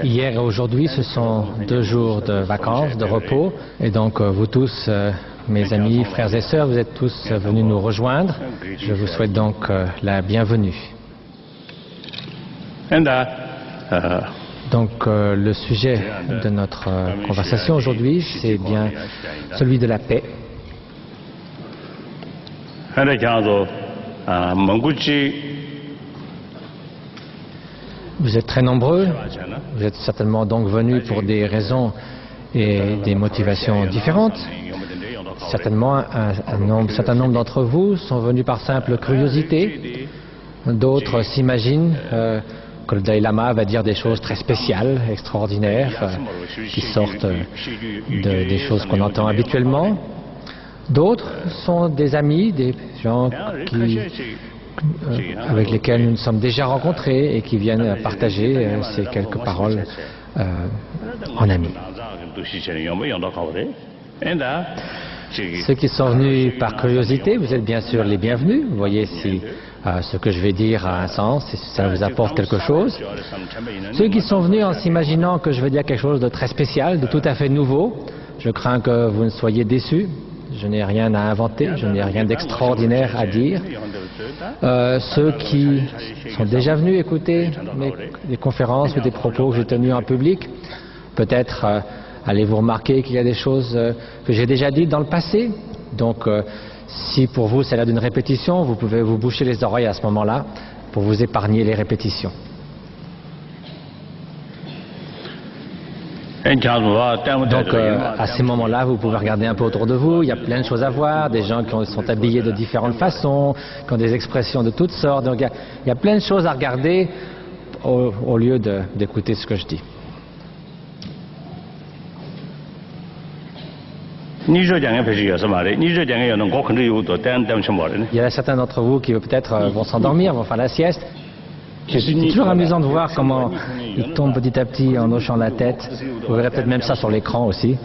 Hier et aujourd'hui, ce sont 2 jours de vacances, de repos, et donc vous tous, mes amis, frères et sœurs, vous êtes tous venus nous rejoindre. Je vous souhaite donc la bienvenue. Donc le sujet de notre conversation aujourd'hui, c'est bien celui de la paix. Vous êtes très nombreux, vous êtes certainement donc venus pour des raisons et des motivations différentes. Certainement, un certain nombre d'entre vous sont venus par simple curiosité. D'autres s'imaginent que le Dalai Lama va dire des choses très spéciales, extraordinaires, qui sortent des choses qu'on entend habituellement. D'autres sont des amis, des gens avec lesquels nous nous sommes déjà rencontrés et qui viennent partager ces quelques paroles en amis. Ceux qui sont venus par curiosité, vous êtes bien sûr les bienvenus. Vous voyez si ce que je vais dire a un sens et si ça vous apporte quelque chose. Ceux qui sont venus en s'imaginant que je vais dire quelque chose de très spécial, de tout à fait nouveau, je crains que vous ne soyez déçus. Je n'ai rien à inventer, je n'ai rien d'extraordinaire à dire. Ceux qui sont déjà venus écouter des conférences ou des propos que j'ai tenus en public, peut-être allez-vous remarquer qu'il y a des choses que j'ai déjà dites dans le passé. Donc, si pour vous c'est là d'une répétition, vous pouvez vous boucher les oreilles à ce moment-là pour vous épargner les répétitions. Donc à ces moments-là, vous pouvez regarder un peu autour de vous, il y a plein de choses à voir, des gens qui sont habillés de différentes façons, qui ont des expressions de toutes sortes, donc il y a plein de choses à regarder au lieu d'écouter ce que je dis. Il y a certains d'entre vous qui peut-être vont s'endormir, vont faire la sieste. C'est toujours amusant de voir comment ils tombent petit à petit en hochant la tête. Vous verrez peut-être même ça sur l'écran aussi.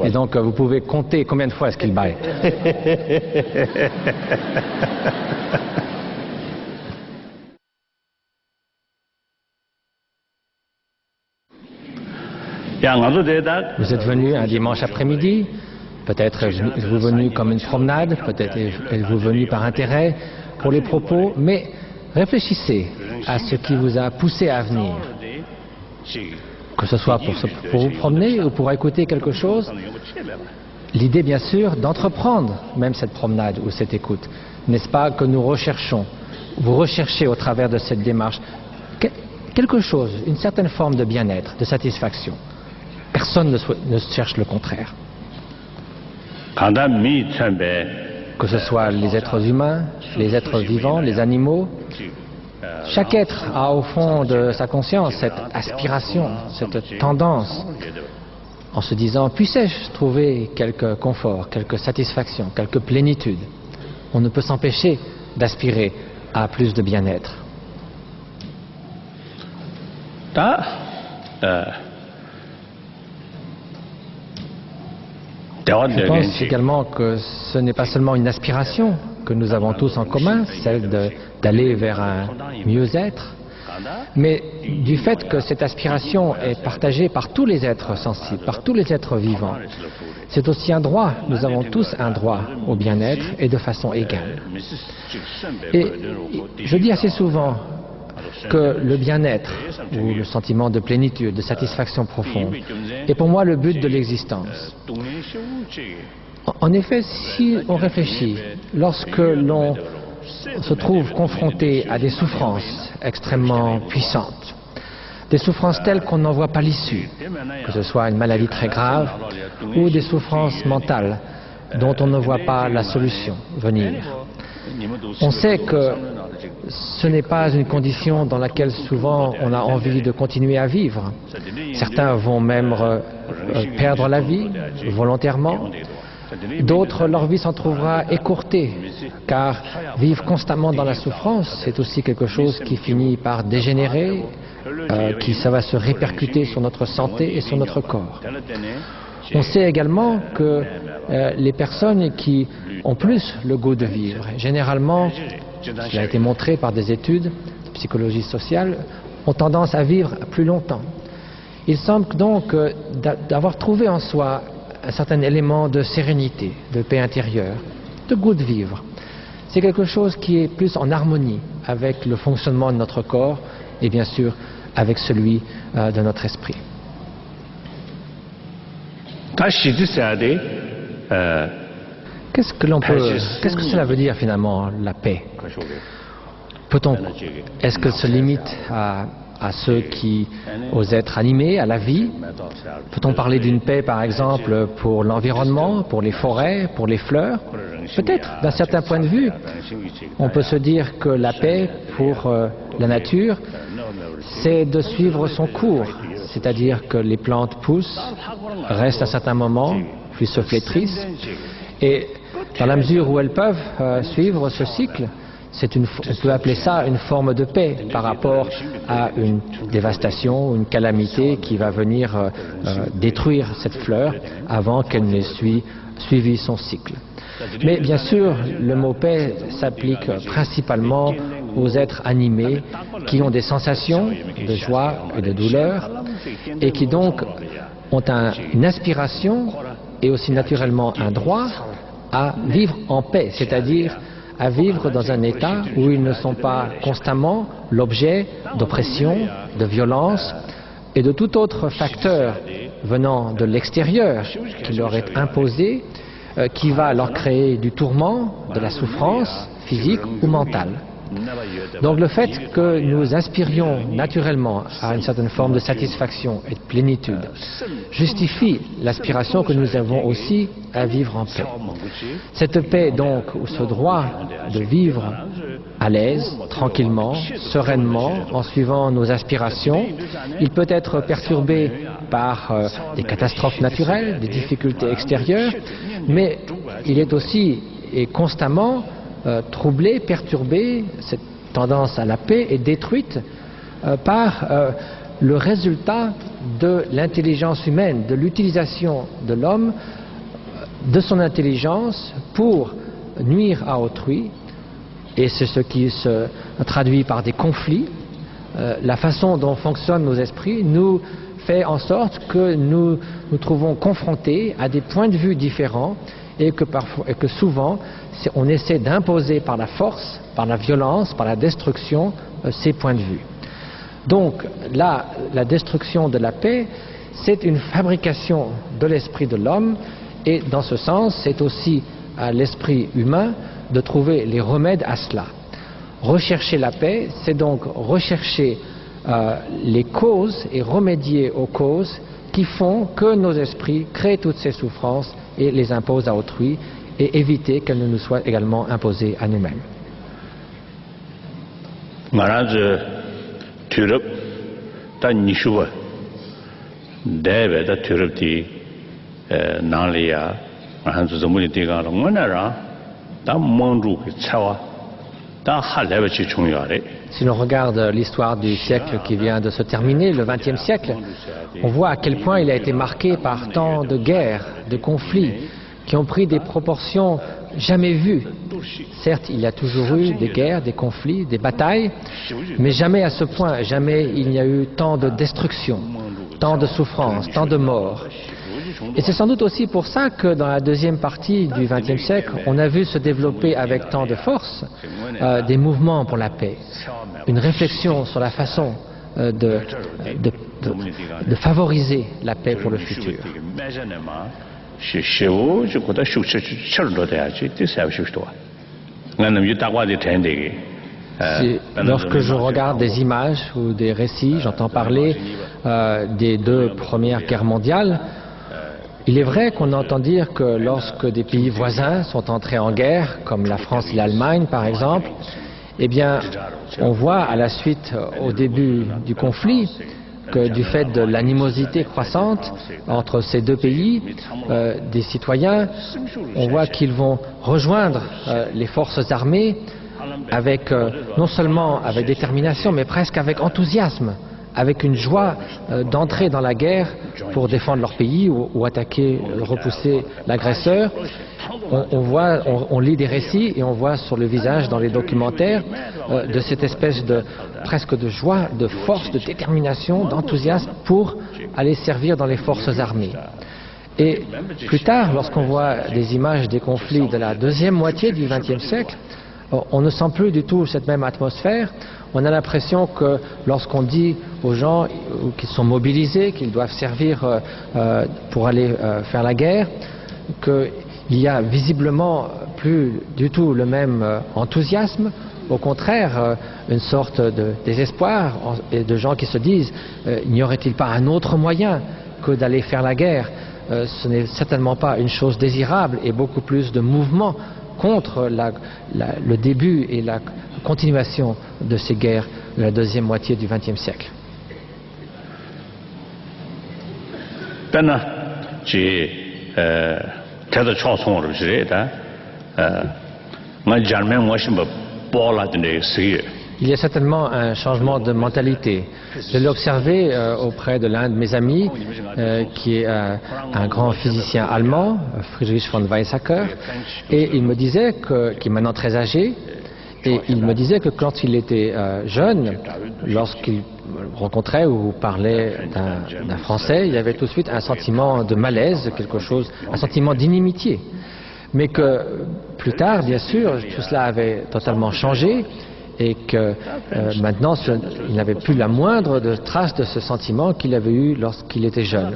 Et donc vous pouvez compter combien de fois est-ce qu'il baille. Vous êtes venu un dimanche après-midi. Peut-être êtes-vous venu comme une promenade, peut-être êtes-vous venu par intérêt pour les propos, mais réfléchissez à ce qui vous a poussé à venir. Que ce soit pour vous promener ou pour écouter quelque chose, l'idée bien sûr d'entreprendre même cette promenade ou cette écoute. N'est-ce pas que nous recherchons, vous recherchez au travers de cette démarche quelque chose, une certaine forme de bien-être, de satisfaction. Personne ne cherche le contraire. Que ce soit les êtres humains, les êtres vivants, les animaux, chaque être a au fond de sa conscience cette aspiration, cette tendance, en se disant, puissais-je trouver quelque confort, quelque satisfaction, quelque plénitude. On ne peut s'empêcher d'aspirer à plus de bien-être. Je pense également que ce n'est pas seulement une aspiration que nous avons tous en commun, celle d'aller vers un mieux-être, mais du fait que cette aspiration est partagée par tous les êtres sensibles, par tous les êtres vivants. C'est aussi un droit, nous avons tous un droit au bien-être et de façon égale. Et je dis assez souvent que le bien-être ou le sentiment de plénitude, de satisfaction profonde est pour moi le but de l'existence. En effet, si on réfléchit, lorsque l'on se trouve confronté à des souffrances extrêmement puissantes, des souffrances telles qu'on n'en voit pas l'issue, que ce soit une maladie très grave ou des souffrances mentales dont on ne voit pas la solution venir, on sait que ce n'est pas une condition dans laquelle souvent on a envie de continuer à vivre. Certains vont même perdre la vie volontairement. D'autres, leur vie s'en trouvera écourtée, car vivre constamment dans la souffrance, c'est aussi quelque chose qui finit par dégénérer, ça va se répercuter sur notre santé et sur notre corps. On sait également que les personnes qui ont plus le goût de vivre, généralement, cela a été montré par des études de psychologie sociale, ont tendance à vivre plus longtemps. Il semble donc d'avoir trouvé en soi un certain élément de sérénité, de paix intérieure, de goût de vivre. C'est quelque chose qui est plus en harmonie avec le fonctionnement de notre corps et bien sûr avec celui de notre esprit. Qu'est-ce que cela veut dire finalement, la paix? Est-ce que ça se limite aux êtres animés, à la vie? Peut-on parler d'une paix, par exemple, pour l'environnement, pour les forêts, pour les fleurs? Peut-être, d'un certain point de vue, on peut se dire que la paix pour la nature, c'est de suivre son cours, c'est-à-dire que les plantes poussent, restent un certain moment, puis se flétrissent, et dans la mesure où elles peuvent suivre ce cycle, on peut appeler ça une forme de paix par rapport à une dévastation, une calamité qui va venir détruire cette fleur avant qu'elle n'ait suivi son cycle. Mais bien sûr, le mot paix s'applique principalement aux êtres animés qui ont des sensations de joie et de douleur et qui donc ont une aspiration et aussi naturellement un droit à vivre en paix, c'est-à-dire à vivre dans un état où ils ne sont pas constamment l'objet d'oppression, de violence et de tout autre facteur venant de l'extérieur qui leur est imposé, qui va leur créer du tourment, de la souffrance physique ou mentale. Donc le fait que nous aspirions naturellement à une certaine forme de satisfaction et de plénitude justifie l'aspiration que nous avons aussi à vivre en paix. Cette paix donc, ou ce droit de vivre à l'aise, tranquillement, sereinement, en suivant nos aspirations, il peut être perturbé par des catastrophes naturelles, des difficultés extérieures, mais il est aussi et constamment troublée, perturbée, cette tendance à la paix est détruite par le résultat de l'intelligence humaine, de l'utilisation de l'homme, de son intelligence pour nuire à autrui, et c'est ce qui se traduit par des conflits. La façon dont fonctionnent nos esprits nous fait en sorte que nous nous trouvons confrontés à des points de vue différents et que souvent on essaie d'imposer par la force, par la violence, par la destruction ces points de vue. Donc là, la destruction de la paix, c'est une fabrication de l'esprit de l'homme et dans ce sens, c'est aussi à l'esprit humain de trouver les remèdes à cela. Rechercher la paix, c'est donc rechercher les causes et remédier aux causes qui font que nos esprits créent toutes ces souffrances et les imposent à autrui et éviter qu'elles ne nous soient également imposées à nous-mêmes. Si l'on regarde l'histoire du siècle qui vient de se terminer, le XXe siècle, on voit à quel point il a été marqué par tant de guerres, de conflits, qui ont pris des proportions jamais vues. Certes, il y a toujours eu des guerres, des conflits, des batailles, mais jamais à ce point, jamais il n'y a eu tant de destruction, tant de souffrances, tant de morts. Et c'est sans doute aussi pour ça que dans la deuxième partie du XXe siècle, on a vu se développer avec tant de force des mouvements pour la paix, une réflexion sur la façon de favoriser la paix pour le futur. Lorsque je regarde des images ou des récits, j'entends parler des deux premières guerres mondiales. Il est vrai qu'on entend dire que lorsque des pays voisins sont entrés en guerre, comme la France et l'Allemagne par exemple, eh bien, on voit à la suite, au début du conflit, que du fait de l'animosité croissante entre ces deux pays, des citoyens, on voit qu'ils vont rejoindre les forces armées avec, non seulement avec détermination, mais presque avec enthousiasme, avec une joie d'entrer dans la guerre pour défendre leur pays ou attaquer, repousser l'agresseur. On lit des récits et on voit sur le visage dans les documentaires de cette espèce de presque de joie, de force, de détermination, d'enthousiasme pour aller servir dans les forces armées. Et plus tard, lorsqu'on voit des images des conflits de la deuxième moitié du XXe siècle, on ne sent plus du tout cette même atmosphère. On a l'impression que lorsqu'on dit aux gens qu'ils sont mobilisés, qu'ils doivent servir pour aller faire la guerre, qu'il y a visiblement plus du tout le même enthousiasme. Au contraire, une sorte de désespoir et de gens qui se disent n'y aurait-il pas un autre moyen que d'aller faire la guerre? Ce n'est certainement pas une chose désirable et beaucoup plus de mouvement contre le début et la continuation de ces guerres de la deuxième moitié du XXe siècle. Il y a certainement un changement de mentalité. Je l'ai observé auprès de l'un de mes amis, qui est un grand physicien allemand, Friedrich von Weizsäcker, et il me disait qu'il est maintenant très âgé, et il me disait que quand il était jeune, lorsqu'il rencontrait ou parlait d'un Français, il y avait tout de suite un sentiment de malaise, quelque chose, un sentiment d'inimitié. Mais que plus tard, bien sûr, tout cela avait totalement changé et que maintenant, il n'avait plus la moindre trace de ce sentiment qu'il avait eu lorsqu'il était jeune.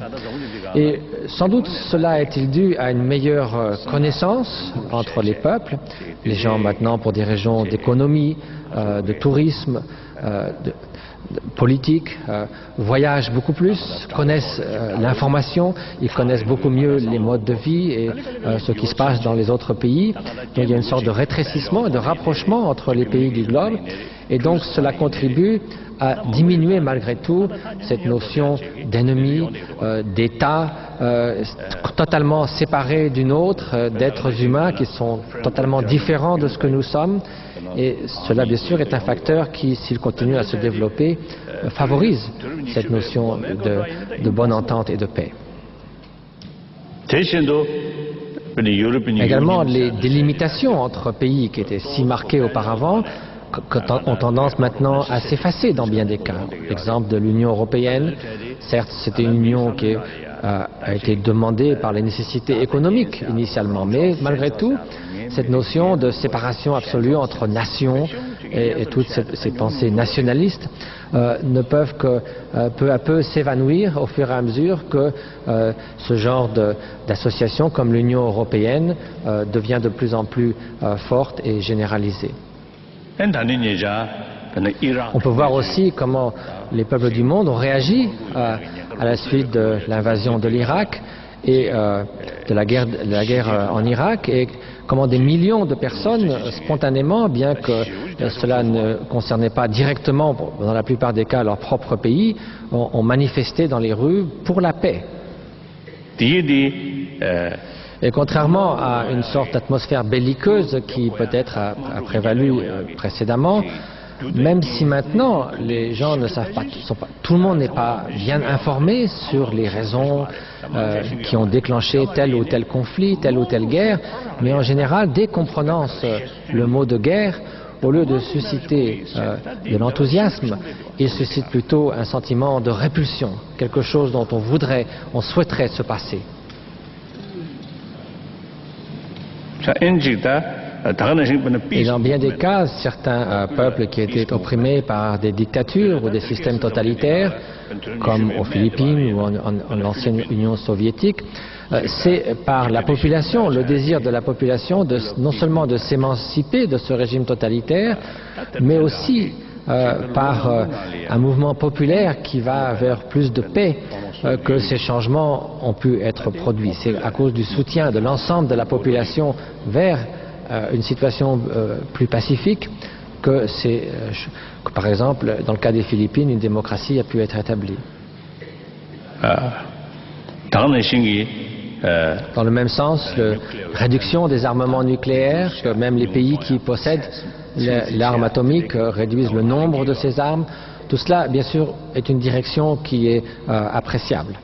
Et sans doute cela est-il dû à une meilleure connaissance entre les peuples. Les gens maintenant, pour des raisons d'économie, de tourisme, de politique, voyagent beaucoup plus, connaissent l'information, ils connaissent beaucoup mieux les modes de vie et ce qui se passe dans les autres pays. Donc il y a une sorte de rétrécissement et de rapprochement entre les pays du globe et donc cela contribue à diminuer malgré tout cette notion d'ennemi, d'État totalement séparé d'une autre, d'êtres humains qui sont totalement différents de ce que nous sommes. Et cela, bien sûr, est un facteur qui, s'il continue à se développer, favorise cette notion de bonne entente et de paix. Également, les délimitations entre pays qui étaient si marquées auparavant ont tendance maintenant à s'effacer dans bien des cas. L'exemple de l'Union européenne, certes, c'était une union qui a été demandée par les nécessités économiques initialement, mais malgré tout, cette notion de séparation absolue entre nations et toutes ces pensées nationalistes ne peuvent que peu à peu s'évanouir au fur et à mesure que ce genre d'association comme l'Union européenne devient de plus en plus forte et généralisée. On peut voir aussi comment les peuples du monde ont réagi à la suite de l'invasion de l'Irak et de la guerre en Irak et comment des millions de personnes spontanément, bien que cela ne concernait pas directement, dans la plupart des cas, leur propre pays, ont manifesté dans les rues pour la paix. Et contrairement à une sorte d'atmosphère belliqueuse qui peut-être a prévalu précédemment, même si maintenant les gens ne savent pas, tout le monde n'est pas bien informé sur les raisons qui ont déclenché tel ou tel conflit, telle ou telle guerre, mais en général, dès qu'on prononce le mot de guerre, au lieu de susciter de l'enthousiasme, il suscite plutôt un sentiment de répulsion, quelque chose dont on souhaiterait se passer. Et dans bien des cas, certains peuples qui étaient opprimés par des dictatures ou des systèmes totalitaires, comme aux Philippines ou en l'ancienne Union soviétique, c'est par la population, le désir de la population non seulement de s'émanciper de ce régime totalitaire, mais aussi par un mouvement populaire qui va vers plus de paix que ces changements ont pu être produits. C'est à cause du soutien de l'ensemble de la population vers une situation plus pacifique que par exemple, dans le cas des Philippines, une démocratie a pu être établie. Dans le même sens, la réduction des armements nucléaires, que même les pays qui possèdent l'arme atomique réduisent le nombre de ces armes, tout cela, bien sûr, est une direction qui est appréciable.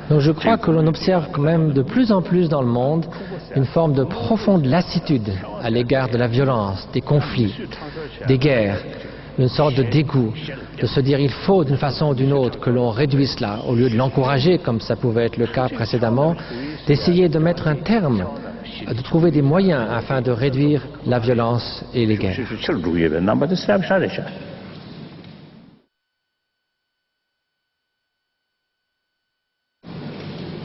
Donc je crois que l'on observe quand même de plus en plus dans le monde une forme de profonde lassitude à l'égard de la violence, des conflits, des guerres, une sorte de dégoût, de se dire il faut d'une façon ou d'une autre que l'on réduise cela, au lieu de l'encourager comme ça pouvait être le cas précédemment, d'essayer de mettre un terme, de trouver des moyens afin de réduire la violence et les guerres.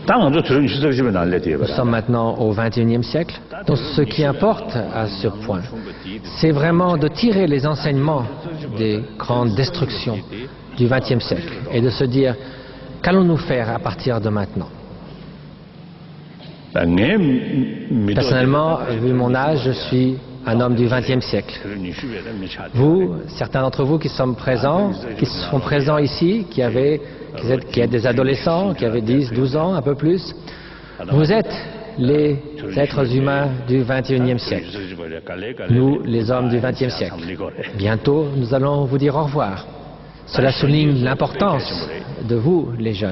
Nous sommes maintenant au XXIe siècle, donc ce qui importe à ce point, c'est vraiment de tirer les enseignements des grandes destructions du XXe siècle et de se dire qu'allons-nous faire à partir de maintenant. Personnellement, vu mon âge, je suis un homme du XXe siècle. Vous, certains d'entre vous qui sont présents ici, qui êtes des adolescents, qui avez 10, 12 ans, un peu plus, vous êtes les êtres humains du XXIe siècle. Nous, les hommes du XXe siècle. Bientôt, nous allons vous dire au revoir. Cela souligne l'importance de vous, les jeunes.